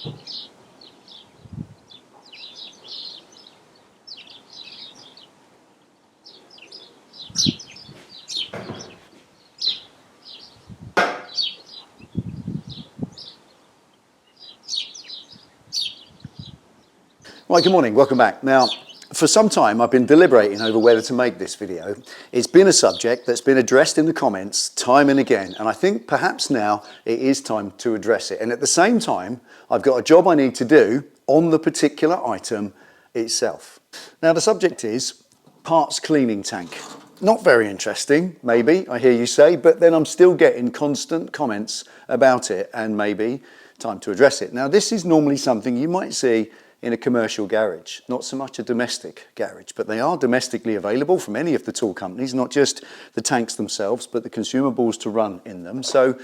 Right, good morning, welcome back. Now, for some time I've been deliberating over whether to make this video. It's been a subject that's been addressed in the comments time and again, and I think perhaps now it is time to address it. And at the same time, I've got a job I need to do on the particular item itself. Now, the subject is parts cleaning tank. Not very interesting, maybe, I hear you say, but then I'm still getting constant comments about it, and maybe time to address it. Now, this is normally something you might see in a commercial garage, not so much a domestic garage, but they are domestically available from any of the tool companies, not just the tanks themselves, but the consumables to run in them. So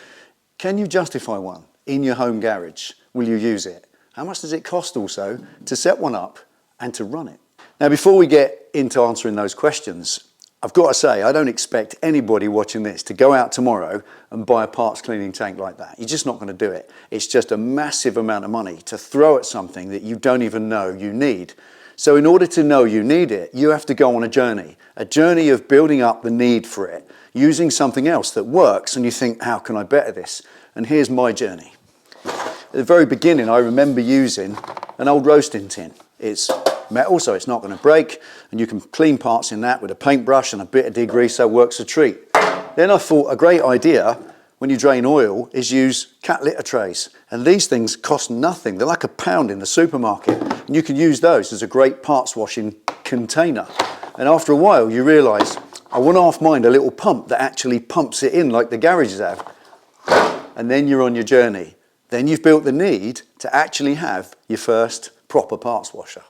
can you justify one in your home garage? Will you use it? How much does it cost also to set one up and to run it? Now, before we get into answering those questions, I've got to say, I don't expect anybody watching this to go out tomorrow and buy a parts cleaning tank like that. You're just not going to do it. It's just a massive amount of money to throw at something that you don't even know you need. So in order to know you need it, you have to go on a journey of building up the need for it, using something else that works, and you think, how can I better this? And here's my journey. At the very beginning, I remember using an old roasting tin. It's metal, so it's not going to break, and you can clean parts in that with a paintbrush and a bit of degreaser, works a treat. Then I thought a great idea when you drain oil is use cat litter trays, and these things cost nothing. They're like £1 in the supermarket, and you can use those as a great parts washing container. And after a while you realise, I want to half mind a little pump that actually pumps it in like the garages have. And then you're on your journey. Then you've built the need to actually have your first proper parts washer.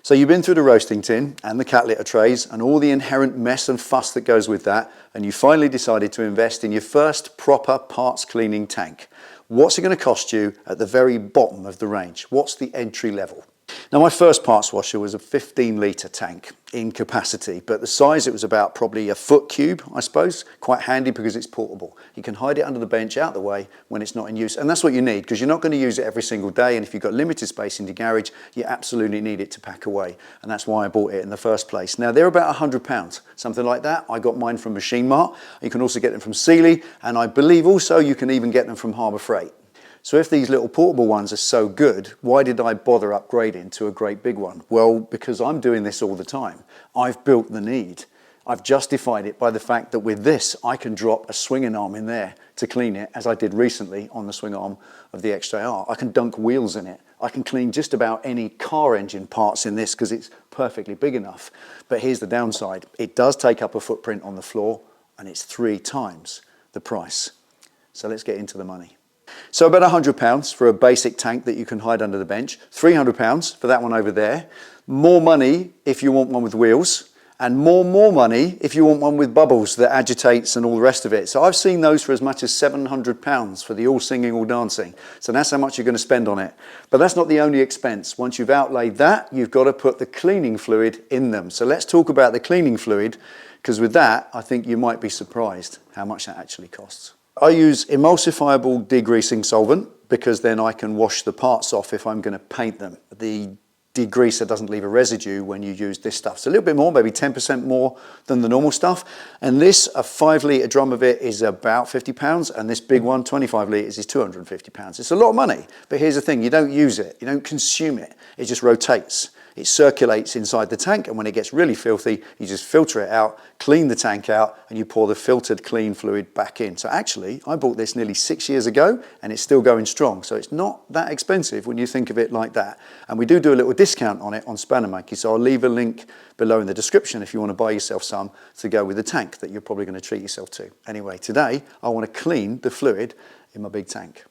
So you've been through the roasting tin and the cat litter trays and all the inherent mess and fuss that goes with that, and you finally decided to invest in your first proper parts cleaning tank. What's it going to cost you at the very bottom of the range? What's the entry level? Now, my first parts washer was a 15-litre tank in capacity, but the size, it was about probably a foot cube, I suppose. Quite handy because it's portable. You can hide it under the bench out the way when it's not in use, and that's what you need, because you're not going to use it every single day, and if you've got limited space in your garage, you absolutely need it to pack away, and that's why I bought it in the first place. Now, they're about £100, something like that. I got mine from Machine Mart. You can also get them from Sealey, and I believe also you can even get them from Harbour Freight. So if these little portable ones are so good, why did I bother upgrading to a great big one? Well, because I'm doing this all the time. I've built the need. I've justified it by the fact that with this, I can drop a swinging arm in there to clean it, as I did recently on the swing arm of the XJR. I can dunk wheels in it. I can clean just about any car engine parts in this because it's perfectly big enough. But here's the downside. It does take up a footprint on the floor, and it's 3 times the price. So let's get into the money. So about £100 for a basic tank that you can hide under the bench, £300 for that one over there, more money if you want one with wheels, and more money if you want one with bubbles that agitates and all the rest of it. So I've seen those for as much as £700 for the all singing, all dancing. So that's how much you're going to spend on it. But that's not the only expense. Once you've outlaid that, you've got to put the cleaning fluid in them. So let's talk about the cleaning fluid, because with that, I think you might be surprised how much that actually costs. I use emulsifiable degreasing solvent because then I can wash the parts off if I'm going to paint them. The degreaser doesn't leave a residue when you use this stuff. So a little bit more, maybe 10% more than the normal stuff. And this, a 5-litre drum of it is about £50, and this big one, 25 litres, is £250. It's a lot of money, but here's the thing, you don't use it, you don't consume it, it just rotates. It circulates inside the tank, and when it gets really filthy, you just filter it out, clean the tank out, and you pour the filtered clean fluid back in. So actually, I bought this nearly 6 years ago, and it's still going strong. So it's not that expensive when you think of it like that. And we do a little discount on it on Spannermonkey, so I'll leave a link below in the description if you want to buy yourself some to go with the tank that you're probably going to treat yourself to. Anyway, today, I want to clean the fluid in my big tank.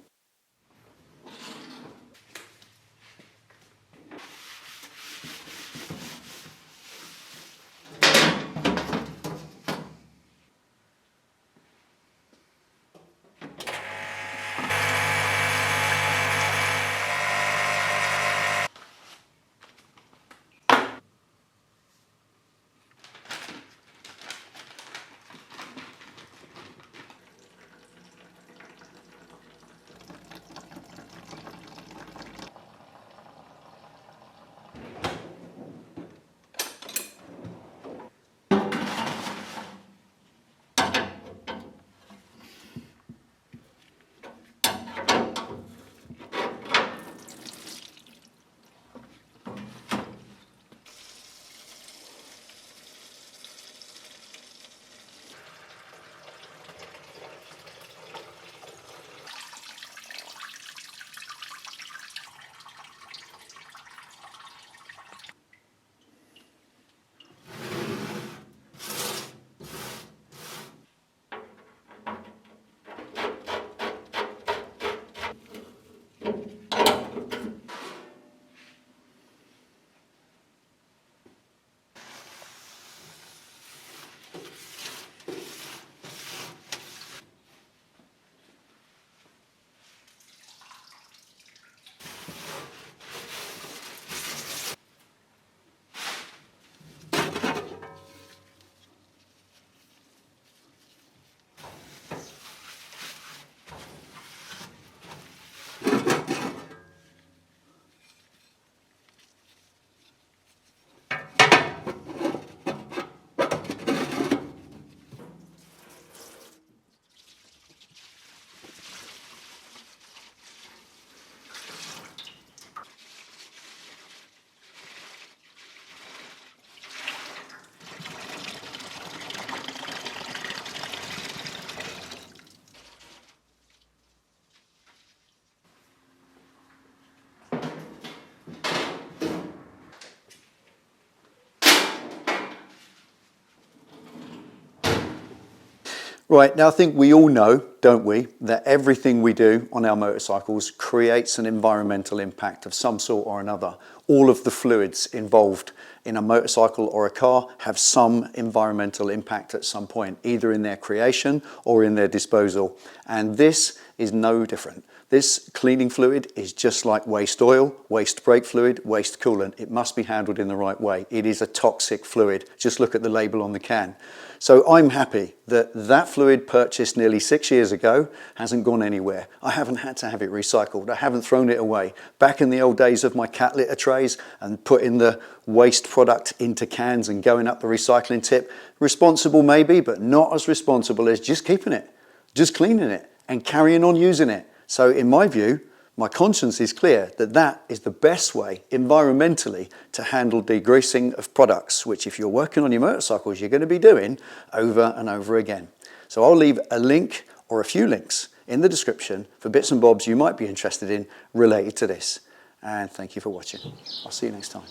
Right, now I think we all know, don't we, that everything we do on our motorcycles creates an environmental impact of some sort or another. All of the fluids involved in a motorcycle or a car have some environmental impact at some point, either in their creation or in their disposal. And this is no different. This cleaning fluid is just like waste oil, waste brake fluid, waste coolant. It must be handled in the right way. It is a toxic fluid. Just look at the label on the can. So I'm happy that that fluid purchased nearly 6 years ago hasn't gone anywhere. I haven't had to have it recycled. I haven't thrown it away. Back in the old days of my cat litter trays and putting the waste product into cans and going up the recycling tip, responsible maybe, but not as responsible as just keeping it, just cleaning it and carrying on using it. So in my view, my conscience is clear that that is the best way environmentally to handle degreasing of products, which if you're working on your motorcycles, you're going to be doing over and over again. So I'll leave a link or a few links in the description for bits and bobs you might be interested in related to this. And thank you for watching. I'll see you next time.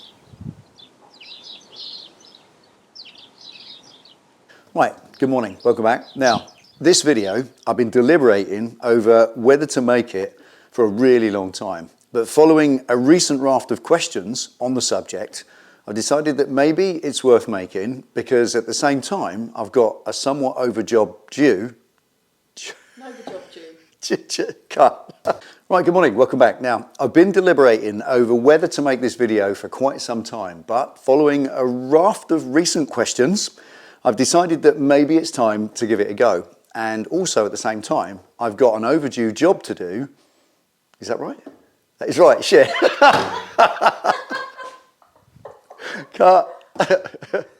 Right, good morning, welcome back. Now, this video, I've been deliberating over whether to make it for a really long time. But following a recent raft of questions on the subject, I've decided that maybe it's worth making because at the same time, I've got a somewhat overjob due. Cut. Right, good morning, welcome back. Now, I've been deliberating over whether to make this video for quite some time, but following a raft of recent questions, I've decided that maybe it's time to give it a go. And also at the same time, I've got an overdue job to do. Is that right? That is right, shit. Cut.